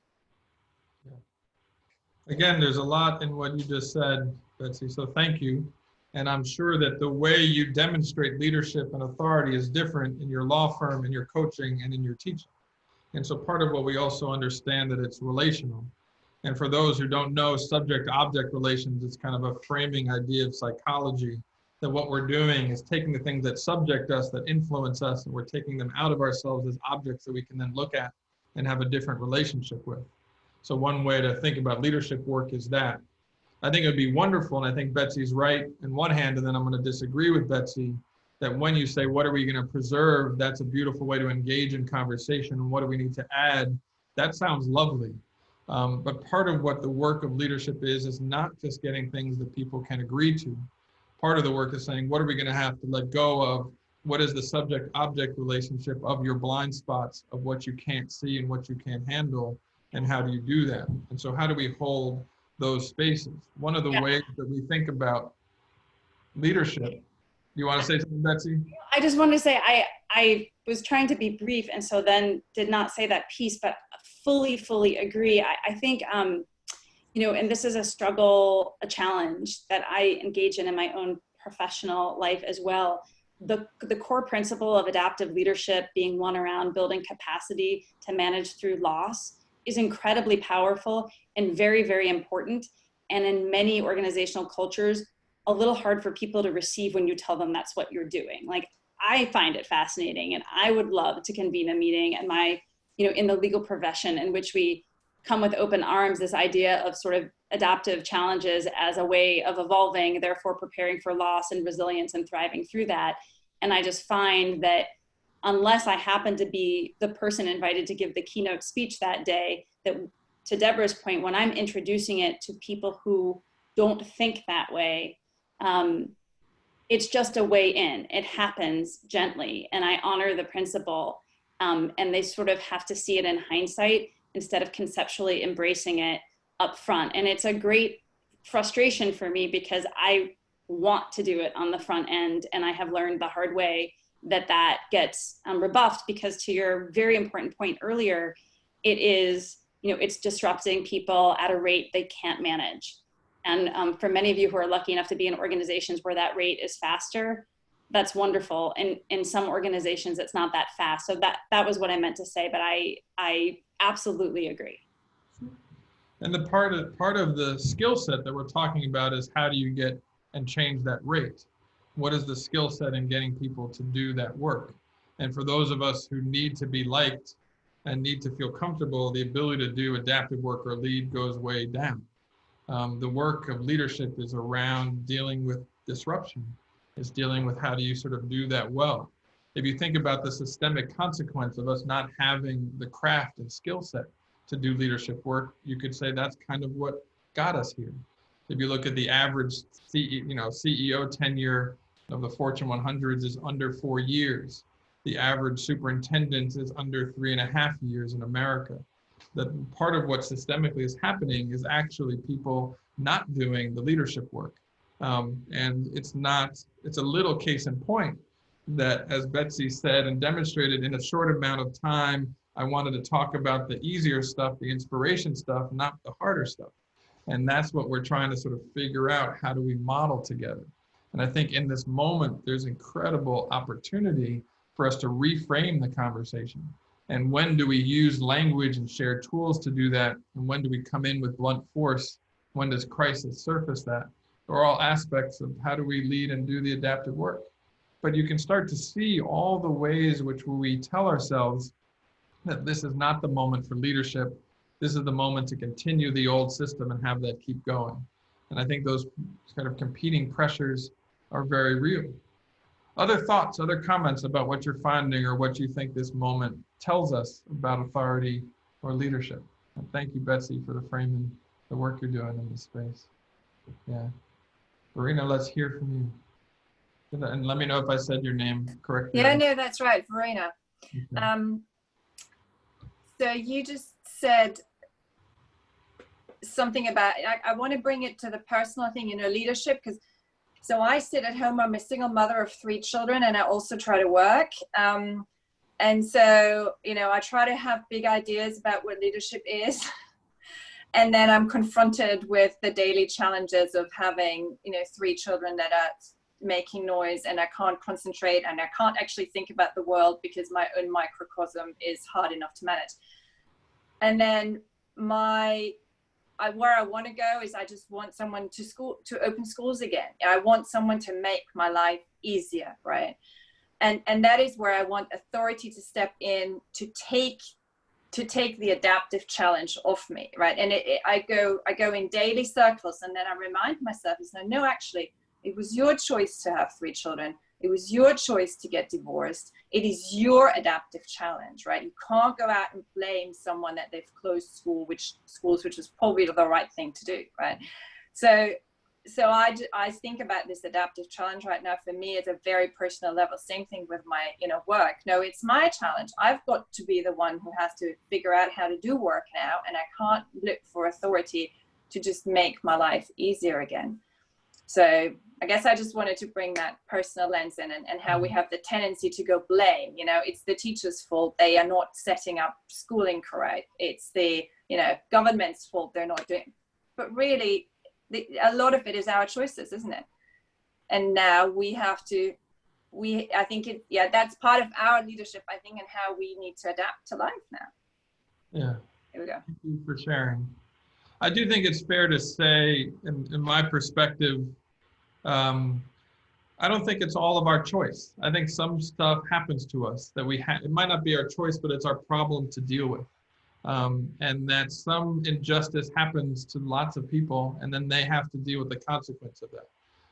Again, there's a lot in what you just said, Betsy, so thank you. And I'm sure that the way you demonstrate leadership and authority is different in your law firm, in your coaching, and in your teaching. And so part of what we also understand that it's relational. And for those who don't know subject-object relations, it's kind of a framing idea of psychology, that what we're doing is taking the things that subject us, that influence us, and we're taking them out of ourselves as objects that we can then look at and have a different relationship with. So one way to think about leadership work is that. I think it would be wonderful, and I think Betsy's right in one hand, and then I'm going to disagree with Betsy, that when you say, what are we going to preserve, that's a beautiful way to engage in conversation, and what do we need to add? That sounds lovely. But part of what the work of leadership is not just getting things that people can agree to. Part of the work is saying, what are we going to have to let go of? What is the subject-object relationship of your blind spots, of what you can't see and what you can't handle, and how do you do that? And so how do we hold those spaces? One of the ways that we think about leadership. You want to say something, Betsy? I just wanted to say, I was trying to be brief, and so then did not say that piece, but fully agree. I think, you know, and this is a struggle, a challenge that I engage in my own professional life as well. The core principle of adaptive leadership being one around building capacity to manage through loss is incredibly powerful and very, very important. And in many organizational cultures, a little hard for people to receive when you tell them that's what you're doing. Like, I find it fascinating, and I would love to convene a meeting at my, in the legal profession, in which we come with open arms, this idea of sort of adaptive challenges as a way of evolving, therefore preparing for loss and resilience and thriving through that. And I just find that unless I happen to be the person invited to give the keynote speech that day, that, to Deborah's point, when I'm introducing it to people who don't think that way, it's just a way in. It happens gently, and I honor the principle, and they sort of have to see it in hindsight instead of conceptually embracing it up front. And it's a great frustration for me because I want to do it on the front end, and I have learned the hard way that gets rebuffed, because to your very important point earlier, it is, it's disrupting people at a rate they can't manage. And for many of you who are lucky enough to be in organizations where that rate is faster, that's wonderful. And in some organizations, it's not that fast. So that was what I meant to say, but I absolutely agree. And the part of the skill set that we're talking about is, how do you get and change that rate? What is the skill set in getting people to do that work? And for those of us who need to be liked and need to feel comfortable, the ability to do adaptive work or lead goes way down. The work of leadership is around dealing with disruption. It's dealing with how do you sort of do that well. If you think about the systemic consequence of us not having the craft and skill set to do leadership work, you could say that's kind of what got us here. If you look at the average CEO tenure of the Fortune 100s is under 4 years. The average superintendent is under 3.5 years in America. That part of what systemically is happening is actually people not doing the leadership work. And it's a little case in point that, as Betsy said and demonstrated, in a short amount of time, I wanted to talk about the easier stuff, the inspiration stuff, not the harder stuff. And that's what we're trying to sort of figure out. How do we model together? And I think in this moment, there's incredible opportunity for us to reframe the conversation. And when do we use language and share tools to do that? And when do we come in with blunt force? When does crisis surface that? They're all aspects of how do we lead and do the adaptive work. But you can start to see all the ways which we tell ourselves that this is not the moment for leadership. This is the moment to continue the old system and have that keep going. And I think those kind of competing pressures are very real. Other thoughts, other comments about what you're finding or what you think this moment tells us about authority or leadership? And thank you, Betsy, for the framing, the work you're doing in this space. Yeah. Verena, let's hear from you. And let me know if I said your name correctly. Yeah, no, that's right, Verena. Okay. So you just said something about, I want to bring it to the personal thing, leadership, because so I sit at home, I'm a single mother of 3 children, and I also try to work. And so, I try to have big ideas about what leadership is. And then I'm confronted with the daily challenges of having, 3 children that are making noise, and I can't concentrate, and I can't actually think about the world because my own microcosm is hard enough to manage. And then where I want to go is I just want someone to open schools again. I want someone to make my life easier, right? And that is where I want authority to step in to take the adaptive challenge off me, right? And I go in daily circles, and then I remind myself, no, actually, it was your choice to have 3 children. It was your choice to get divorced. It is your adaptive challenge, right? You can't go out and blame someone that they've closed schools, which is probably the right thing to do, right? So I think about this adaptive challenge right now. For me, it's a very personal level. Same thing with my work. No, it's my challenge. I've got to be the one who has to figure out how to do work now, and I can't look for authority to just make my life easier again. So I guess I just wanted to bring that personal lens in, and how we have the tendency to go blame. It's the teacher's fault. They are not setting up schooling correct. It's the government's fault. They're not doing. But really, a lot of it is our choices, isn't it? And now we have to. I think that's part of our leadership, I think, and how we need to adapt to life now. Yeah. Here we go. Thank you for sharing. I do think it's fair to say, in my perspective, I don't think it's all of our choice. I think some stuff happens to us that it might not be our choice, but it's our problem to deal with. And that some injustice happens to lots of people, and then they have to deal with the consequence of that.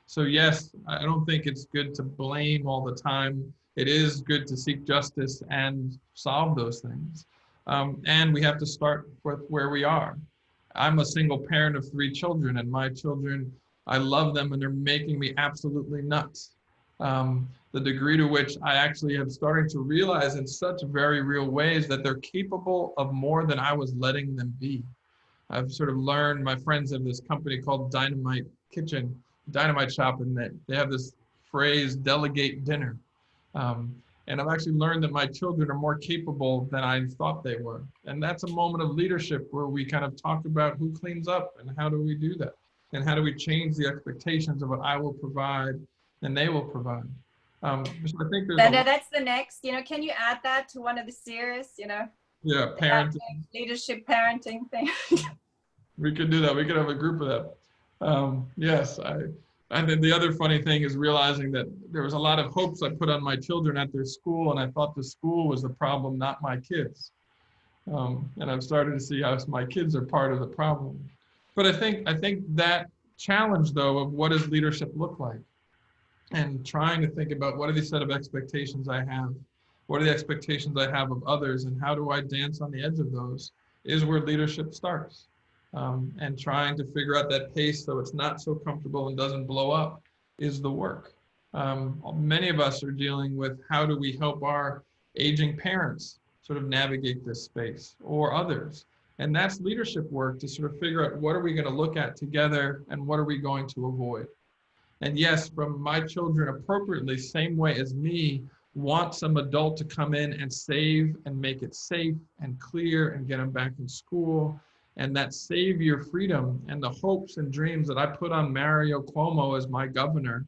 So yes, I don't think it's good to blame all the time. It is good to seek justice and solve those things. And we have to start with where we are. I'm a single parent of 3 children, and my children, I love them, and they're making me absolutely nuts. The degree to which I actually am starting to realize in such very real ways that they're capable of more than I was letting them be. I've sort of learned, my friends have this company called Dynamite Shop, and they have this phrase, delegate dinner. And I've actually learned that my children are more capable than I thought they were. And that's a moment of leadership where we kind of talk about who cleans up and how do we do that? And how do we change the expectations of what I will provide and they will provide? So I think there's that's the next, can you add that to one of the series, yeah, parenting. Leadership parenting thing. We could do that. We could have a group of that. Yes, and then the other funny thing is realizing that there was a lot of hopes I put on my children at their school, and I thought the school was the problem, not my kids. And I've started to see how my kids are part of the problem. But I think that challenge, though, of what does leadership look like, and trying to think about what are the set of expectations I have, what are the expectations I have of others, and how do I dance on the edge of those, is where leadership starts. And trying to figure out that pace so it's not so comfortable and doesn't blow up is the work. Many of us are dealing with how do we help our aging parents sort of navigate this space, or others. And that's leadership work, to sort of figure out what are we going to look at together and what are we going to avoid. And yes, from my children appropriately, same way as me, want some adult to come in and save and make it safe and clear and get them back in school. And that savior freedom and the hopes and dreams that I put on Mario Cuomo as my governor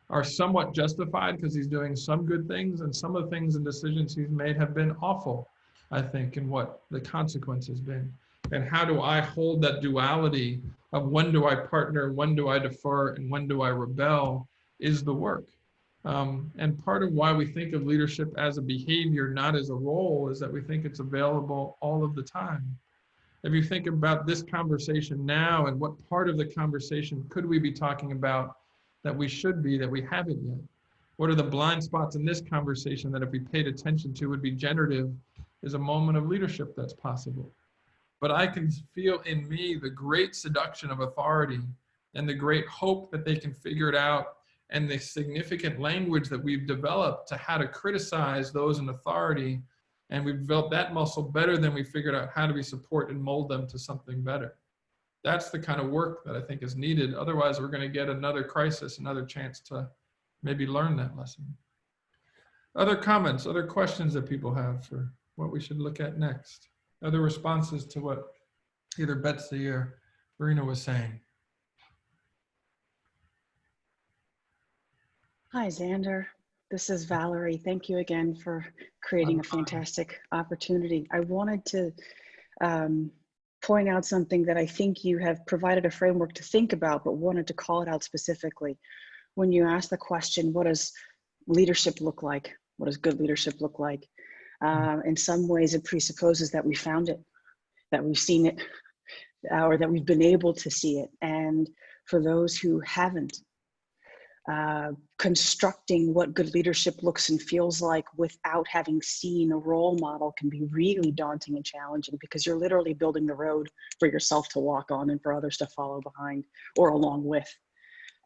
are somewhat justified because he's doing some good things, and some of the things and decisions he's made have been awful, I think, and what the consequence has been. And how do I hold that duality of when do I partner, when do I defer, and when do I rebel is the work. And part of why we think of leadership as a behavior, not as a role, is that we think it's available all of the time. If you think about this conversation now, and what part of the conversation could we be talking about that we should be, that we haven't yet? What are the blind spots in this conversation that if we paid attention to would be generative, is a moment of leadership that's possible. But I can feel in me the great seduction of authority and the great hope that they can figure it out, and the significant language that we've developed to how to criticize those in authority. And we've developed that muscle better than we figured out how do we support and mold them to something better. That's the kind of work that I think is needed. Otherwise, we're going to get another crisis, another chance to maybe learn that lesson. Other comments, other questions that people have for what we should look at next? Other responses to what either Betsy or Verena was saying? Hi, Xander. This is Valerie. Thank you again for creating a fantastic opportunity. I wanted to point out something that I think you have provided a framework to think about, but wanted to call it out specifically. When you ask the question, what does leadership look like? What does good leadership look like? In some ways, it presupposes that we found it, that we've seen it, or that we've been able to see it. And for those who haven't, constructing what good leadership looks and feels like without having seen a role model can be really daunting and challenging, because you're literally building the road for yourself to walk on and for others to follow behind or along with.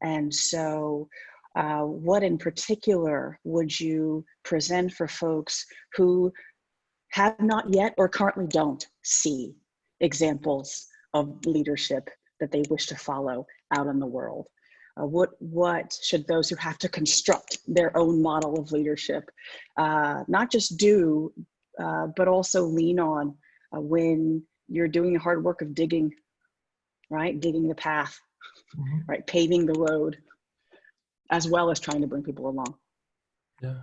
And so what in particular would you present for folks who have not yet or currently don't see examples of leadership that they wish to follow out in the world? What should those who have to construct their own model of leadership not just do, but also lean on when you're doing the hard work of digging, right? Digging the path, right? Paving the road, as well as trying to bring people along. Yeah.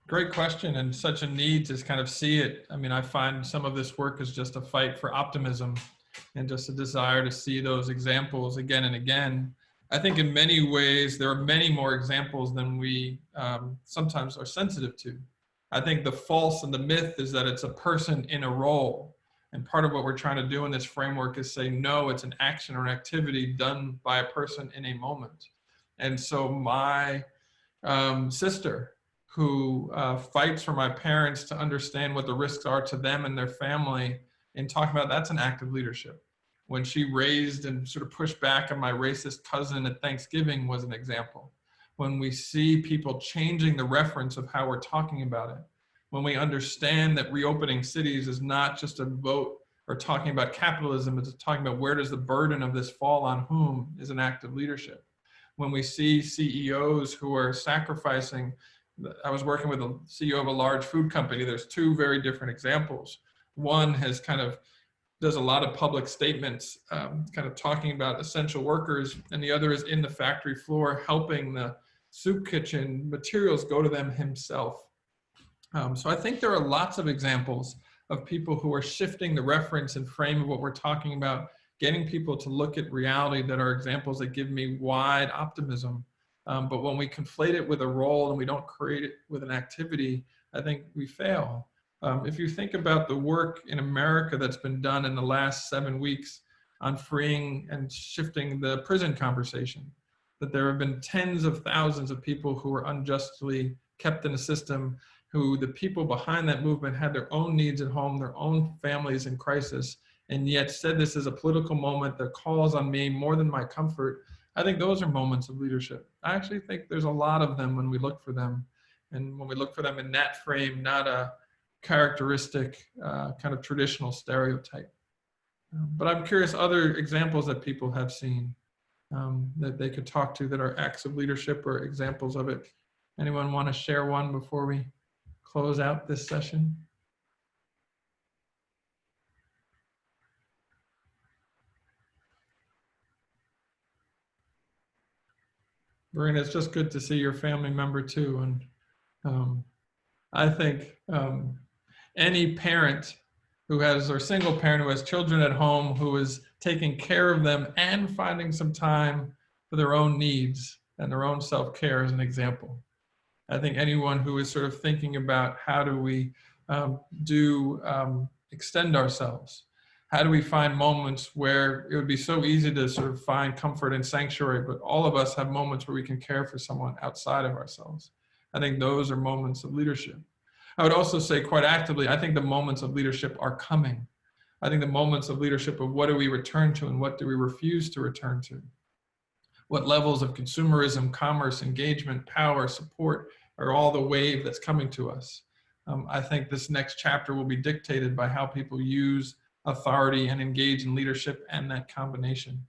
Great question, and such a need to kind of see it. I mean, I find some of this work is just a fight for optimism and just a desire to see those examples again and again. I think in many ways, there are many more examples than we sometimes are sensitive to. I think the false and the myth is that it's a person in a role. And part of what we're trying to do in this framework is say, no, it's an action or an activity done by a person in a moment. And so my sister, who fights for my parents to understand what the risks are to them and their family, and talking about that's an act of leadership. When she raised and sort of pushed back on my racist cousin at Thanksgiving was an example. When we see people changing the reference of how we're talking about it, when we understand that reopening cities is not just a vote or talking about capitalism, it's talking about where does the burden of this fall on whom, is an act of leadership. When we see CEOs who are sacrificing, I was working with a CEO of a large food company. There's two very different examples. One has does a lot of public statements, kind of talking about essential workers, and the other is in the factory floor helping the soup kitchen materials go to them himself. So I think there are lots of examples of people who are shifting the reference and frame of what we're talking about, getting people to look at reality that are examples that give me wide optimism. But when we conflate it with a role and we don't create it with an activity, I think we fail. If you think about the work in America that's been done in the last 7 weeks on freeing and shifting the prison conversation, that there have been tens of thousands of people who were unjustly kept in the system, who the people behind that movement had their own needs at home, their own families in crisis, and yet said this is a political moment that calls on me more than my comfort. I think those are moments of leadership. I actually think there's a lot of them when we look for them. And when we look for them in that frame, not a characteristic kind of traditional stereotype. But I'm curious, other examples that people have seen that they could talk to that are acts of leadership or examples of it. Anyone want to share one before we close out this session? Verena, it's just good to see your family member too. And I think any parent who has, or single parent who has children at home, who is taking care of them and finding some time for their own needs and their own self-care is an example. I think anyone who is sort of thinking about how do we extend ourselves? How do we find moments where it would be so easy to sort of find comfort and sanctuary, but all of us have moments where we can care for someone outside of ourselves. I think those are moments of leadership. I would also say quite actively, I think the moments of leadership are coming. I think the moments of leadership of what do we return to and what do we refuse to return to? What levels of consumerism, commerce, engagement, power, support are all the wave that's coming to us. I think this next chapter will be dictated by how people use authority and engage in leadership and that combination.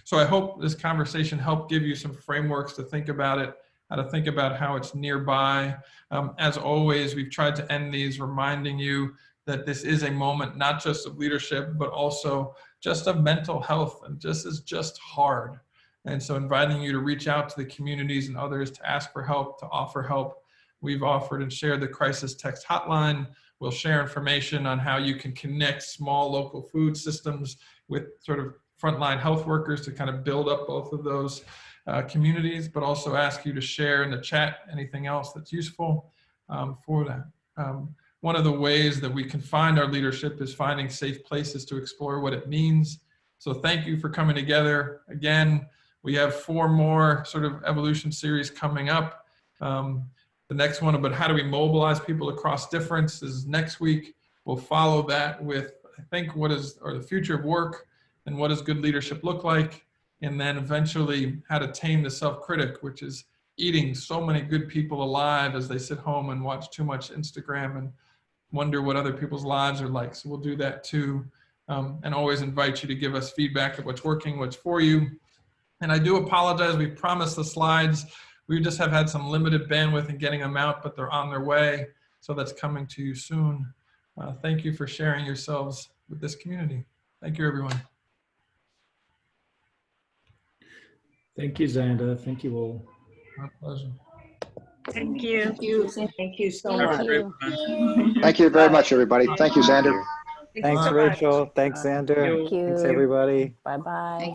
So I hope this conversation helped give you some frameworks to think about it, how to think about how it's nearby. As always, we've tried to end these reminding you that this is a moment not just of leadership, but also just of mental health, and this is just hard. And so inviting you to reach out to the communities and others to ask for help, to offer help. We've offered and shared the crisis text hotline. We'll share information on how you can connect small local food systems with sort of frontline health workers to kind of build up both of those communities, but also ask you to share in the chat anything else that's useful for that. One of the ways that we can find our leadership is finding safe places to explore what it means. So thank you for coming together. Again, we have 4 more sort of evolution series coming up. The next one about how do we mobilize people across difference is next week. We'll follow that with, I think, the future of work and what does good leadership look like? And then eventually how to tame the self-critic, which is eating so many good people alive as they sit home and watch too much Instagram and wonder what other people's lives are like. So we'll do that too. And always invite you to give us feedback of what's working, what's for you. And I do apologize, we promised the slides. We just have had some limited bandwidth in getting them out, but they're on their way. So that's coming to you soon. Thank you for sharing yourselves with this community. Thank you, everyone. Thank you, Xander. Thank you all. My pleasure. Thank you. Thank you. Thank you so Thank much. you. Thank you very much, everybody. Thank you, Xander. Thanks, so much. Rachel. Thanks, Xander. Thank you. Thanks, everybody. Bye-bye.